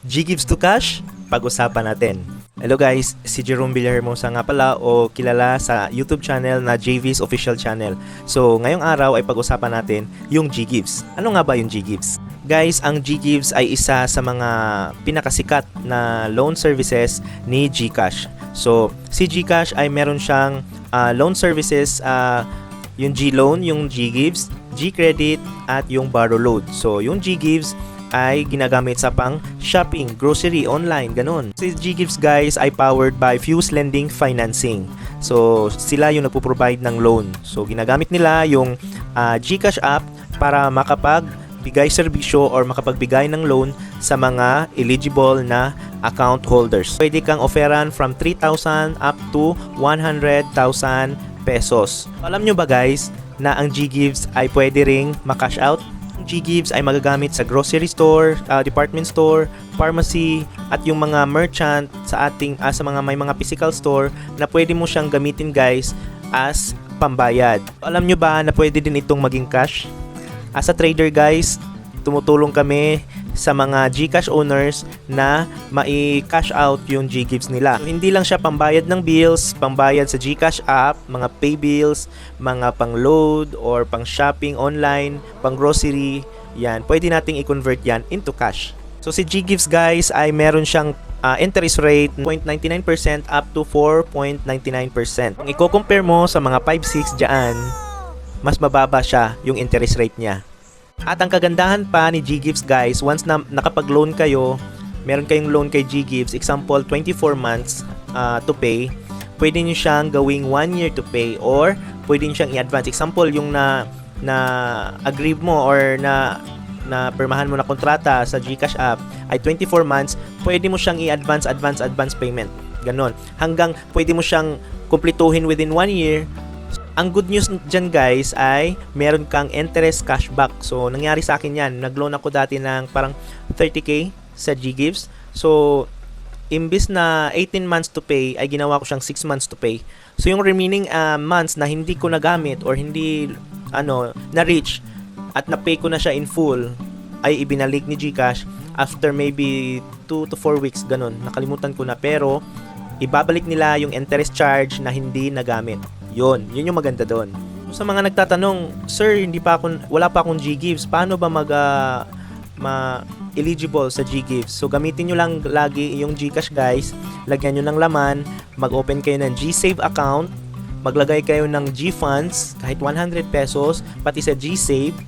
Ggives to Cash, pag-usapan natin. Hello guys, si Jerome Villahermosa nga pala o kilala sa YouTube channel na JV's Official Channel. So ngayong araw ay pag-usapan natin yung Ggives. Ano nga ba yung Ggives? Guys, ang Ggives ay isa sa mga pinakasikat na loan services ni GCash. So si GCash ay meron siyang loan services, yung GLoan, yung Ggives, GCredit at yung Borrow Load. So yung Ggives ay ginagamit sa pang shopping, grocery, online, ganun. Si Ggives guys ay powered by Fuse Lending Financing. So sila yung nagpo-provide ng loan. So ginagamit nila yung GCash app para makapagbigay serbisyo or makapagbigay ng loan sa mga eligible na account holders. Pwede kang offeran from 3,000 up to 100,000 pesos. Alam nyo ba guys na ang Ggives ay pwede ring ma-cash out? Ggives ay magagamit sa grocery store, department store, pharmacy at yung mga merchant sa ating sa mga may mga physical store na pwede mo siyang gamitin guys as pambayad. Alam nyo ba na pwede din itong maging cash? As a trader guys, tumutulong kami sa mga GCash owners na mai-cash out yung Ggives nila. So, hindi lang siya pambayad ng bills, pambayad sa GCash app, mga pay bills, mga pang-load or pang-shopping online, pang-grocery, yan. Pwede nating i-convert yan into cash. So si Ggives guys ay meron siyang interest rate 0.99% up to 4.99%. Kung i-compare mo sa mga 5-6 dyan, mas mababa siya yung interest rate niya. At ang kagandahan pa ni Ggives guys, once na nakapag-loan kayo, meron kayong loan kay Ggives, example 24 months to pay, pwede nyo siyang gawing 1 year to pay or pwede nyo siyang i-advance. Example, yung na agree mo or na permahan mo na kontrata sa GCash app ay 24 months, pwede mo siyang i-advance payment. Ganon. Hanggang pwede mo siyang kumpletuhin within 1 year. Ang good news dyan guys ay meron kang interest cashback. So nangyari sa akin yan. Nag-loan ako dati ng parang 30k sa Ggives. So imbis na 18 months to pay ay ginawa ko siyang 6 months to pay. So yung remaining months na hindi ko nagamit or hindi na-reach at na-pay ko na siya in full ay ibinalik ni GCash after maybe 2 to 4 weeks ganun. Nakalimutan ko na pero ibabalik nila yung interest charge na hindi nagamit. Yun yung maganda doon. Sa mga nagtatanong, sir, wala pa akong Ggives, paano ba eligible sa Ggives? So gamitin nyo lang lagi yung GCash guys, lagyan nyo ng laman, mag-open kayo ng GSave account, maglagay kayo ng GFunds, kahit 100 pesos, pati sa GSave,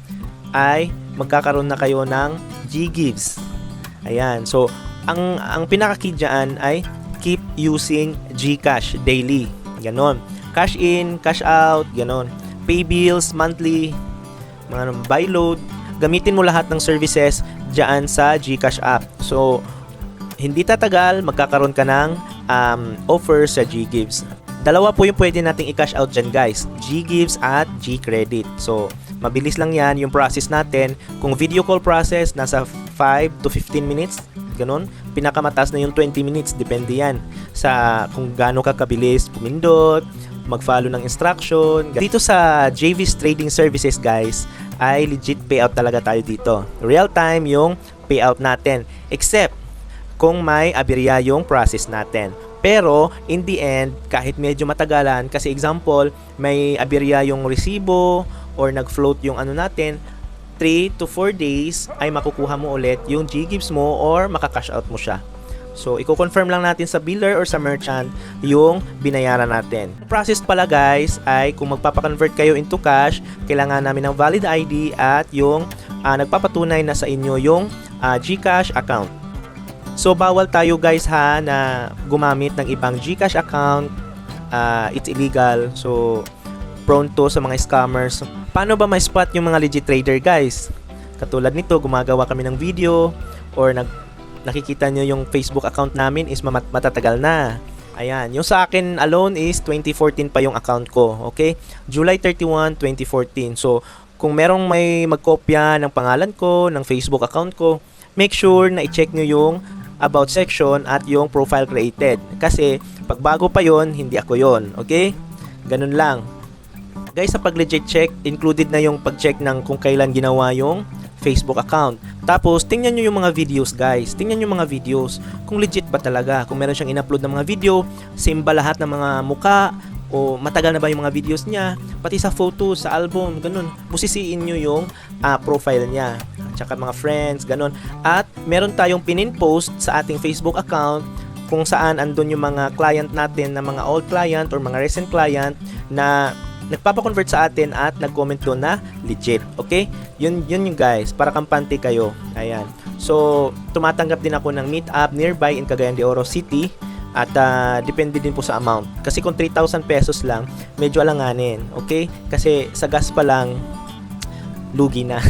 ay magkakaroon na kayo ng Ggives. Ayan, so ang pinaka-key dyan ay keep using GCash daily. Ganon. Cash in, cash out, ganon. Pay bills, monthly, mga buy load. Gamitin mo lahat ng services dyan sa GCash app. So, hindi tatagal, magkakaroon ka ng offer sa Ggives. Dalawa po yung pwede nating i-cash out dyan guys. Ggives at GCredit. So, mabilis lang yan yung process natin. Kung video call process, nasa 5 to 15 minutes. Ganon. Pinakamataas na yung 20 minutes. Depende yan sa kung gaano ka kabilis pumindot, mag-follow ng instruction. Dito sa JV's Trading Services guys, ay legit payout talaga tayo dito. Real time yung payout natin. Except kung may aberya yung process natin. Pero in the end, kahit medyo matagalan, kasi example, may aberya yung resibo or nag-float yung natin, 3 to 4 days ay makukuha mo ulit yung Ggives mo or makakash out mo siya. So, i-confirm lang natin sa biller or sa merchant yung binayaran natin. Process pala guys ay kung magpapakonvert kayo into cash, kailangan namin ng valid ID at yung nagpapatunay na sa inyo yung GCash account. So, bawal tayo guys na gumamit ng ibang GCash account. It's illegal. So, prone to sa mga scammers. Paano ba ma-spot yung mga legit trader guys? Katulad nito, gumagawa kami ng video or nakikita nyo yung Facebook account namin is matatagal na. Ayan, yung sa akin alone is 2014 pa yung account ko, okay? July 31, 2014. So, kung merong may magkopya ng pangalan ko, ng Facebook account ko, make sure na i-check nyo yung about section at yung profile created. Kasi, pag bago pa yon, hindi ako yon, okay? Ganun lang. Guys, sa pag-legit check, included na yung pag-check ng kung kailan ginawa yung Facebook account. Tapos, tingnan nyo yung mga videos guys. Tingnan nyo yung mga videos. Kung legit ba talaga. Kung meron siyang in-upload ng mga video, same ba lahat ng mga muka, o matagal na ba yung mga videos niya, pati sa photo, sa album, ganun. Busisiin nyo yung profile niya. Tsaka mga friends, ganun. At meron tayong pinin-post sa ating Facebook account kung saan andun yung mga client natin na mga old client or mga recent client na nagpapa-convert sa atin at nag-comment doon na legit. Okay? Yun yung guys, para kampante kayo. Ayan. So, tumatanggap din ako ng meetup nearby in Cagayan de Oro City at depende din po sa amount. Kasi kung 3,000 pesos lang, medyo alanganin. Okay? Kasi sa gas pa lang, lugi na.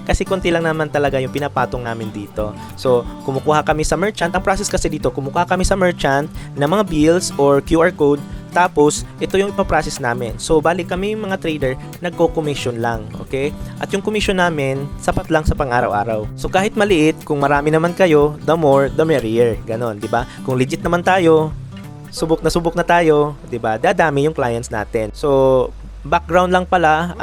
Kasi konti lang naman talaga yung pinapatong namin dito. So, kumukuha kami sa merchant. Ang process kasi dito, kumukuha kami sa merchant ng mga bills or QR code. Tapos, ito yung ipaprocess namin. So, balik kami mga trader, nagko-commission lang. Okay? At yung commission namin, sapat lang sa pang-araw-araw. So, kahit maliit, kung marami naman kayo, the more, the merrier. Ganon, di ba? Kung legit naman tayo, subok na tayo, di ba? Dadami yung clients natin. So, background lang pala,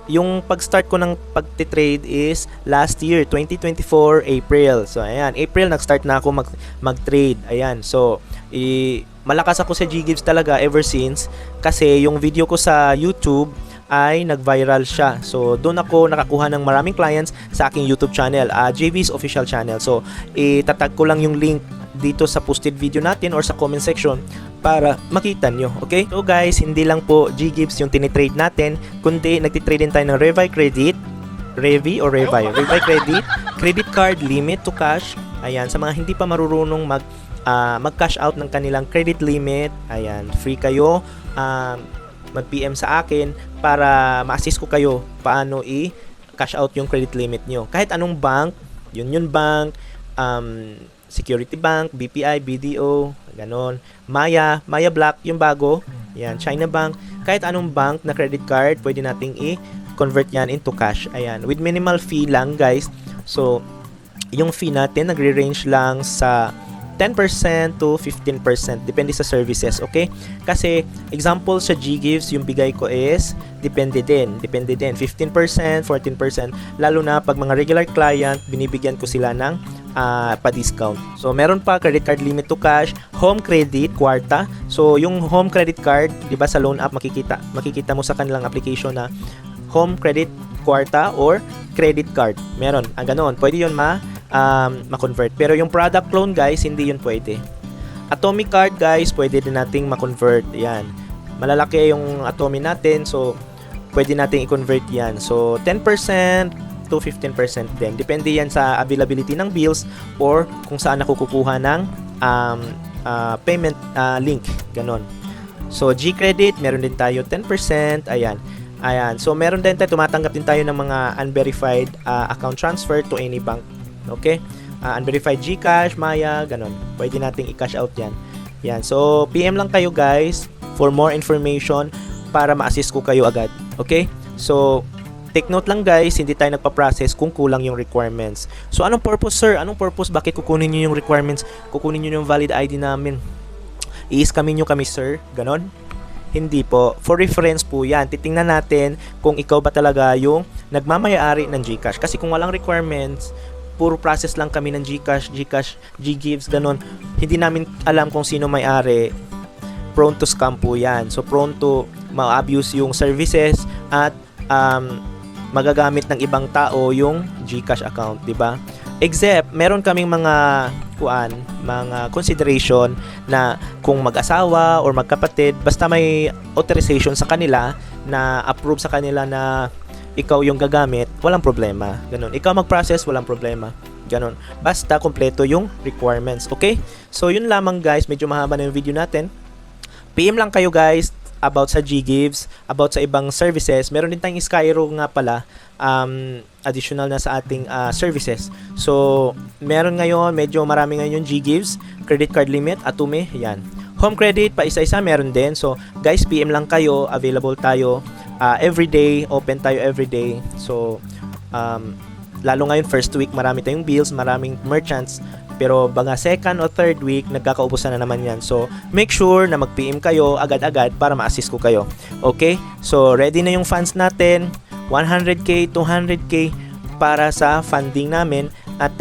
yung pag-start ko ng pag-trade is last year, 2024, April. So, ayan, April, nag-start na ako mag-trade. Ayan, so, malakas ako sa GGives talaga ever since kasi yung video ko sa YouTube ay nag-viral siya. So, doon ako nakakuha ng maraming clients sa aking YouTube channel, JV's official channel. So, itatag ko lang yung link dito sa posted video natin or sa comment section para makita nyo. Okay? So guys, hindi lang po GGives yung tinitrade natin, kundi nagtitrade din tayo ng Revi Credit, Revi Credit, credit card, limit to cash. Ayan, sa mga hindi pa marurunong mag-cash out ng kanilang credit limit, ayan, free kayo. Mag-PM sa akin para ma-assist ko kayo paano i-cash out yung credit limit nyo. Kahit anong bank, Union Bank, Security Bank, BPI, BDO, ganon. Maya Black, yung bago. Yan, China Bank. Kahit anong bank na credit card, pwede nating i-convert yan into cash. Ayan, with minimal fee lang, guys. So, yung fee natin, nagre-range lang sa 10% to 15%. Depende sa services, okay? Kasi, example sa GGives, yung bigay ko is, depende din. 15%, 14%. Lalo na pag mga regular client, binibigyan ko sila ng pa-discount. So, meron pa credit card limit to cash, home credit, kwarta. So, yung home credit card, di ba sa loan app, makikita mo sa kanilang application na home credit, kwarta, or credit card. Meron. Ganon. Pwede yun ma-convert. Pero yung product loan, guys, hindi yun pwede. Atomic card, guys, pwede din nating ma-convert. Yan. Malalaki yung Atomic natin. So, pwede nating i-convert yan. So, 10% to 15% din. Depende yan sa availability ng bills or kung saan ako kukuha ng payment link. Ganon. So, G-Credit, meron din tayo 10%. Ayan. So, meron din tayo, tumatanggap din tayo ng mga unverified account transfer to any bank. Okay? Unverified GCash, Maya, ganon. Pwede nating i-cash out yan. Yan. So, PM lang kayo guys for more information para ma-assist ko kayo agad. Okay? So, take note lang guys, hindi tayo nagpa-process kung kulang yung requirements. So, anong purpose sir? Anong purpose? Bakit kukunin nyo yung requirements? Kukunin nyo yung valid ID namin? I-scamin nyo kami sir? Ganon? Hindi po. For reference po yan. Titingnan natin kung ikaw ba talaga yung nagmamayari ng GCash. Kasi kung walang requirements, puro process lang kami ng GCash, GGives, ganon. Hindi namin alam kung sino may-ari. Prone to scam po yan. So, prone to ma-abuse yung services at magagamit ng ibang tao yung GCash account, di ba? Except, meron kaming mga consideration na kung mag-asawa or magkapatid, basta may authorization sa kanila na approve sa kanila na ikaw yung gagamit, walang problema. Ganun. Ikaw mag-process, walang problema. Ganun. Basta kompleto yung requirements. Okay? So, yun lamang guys. Medyo mahaba na yung video natin. PM lang kayo guys about sa GGives, about sa ibang services. Meron din tayong Skyro nga pala, additional na sa ating services. So, meron ngayon, medyo marami ngayon yung GGives, credit card limit, Atume, yan. Home credit, pa isa-isa meron din. So, guys, PM lang kayo, available tayo everyday, open tayo everyday. So, lalo ngayon, first week, marami tayong bills, maraming merchants. Pero mga second o third week, nagkakaubusan na naman yan. So, make sure na mag-PM kayo agad-agad para ma-assist ko kayo. Okay? So, ready na yung funds natin. 100k, 200k. para sa funding namin at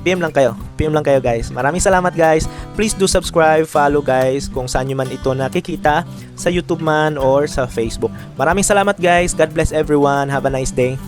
PM lang kayo guys. Maraming salamat guys. Please do subscribe, follow guys kung saan nyo man ito nakikita, sa YouTube man or sa Facebook. Maraming salamat guys. God bless everyone. Have a nice day.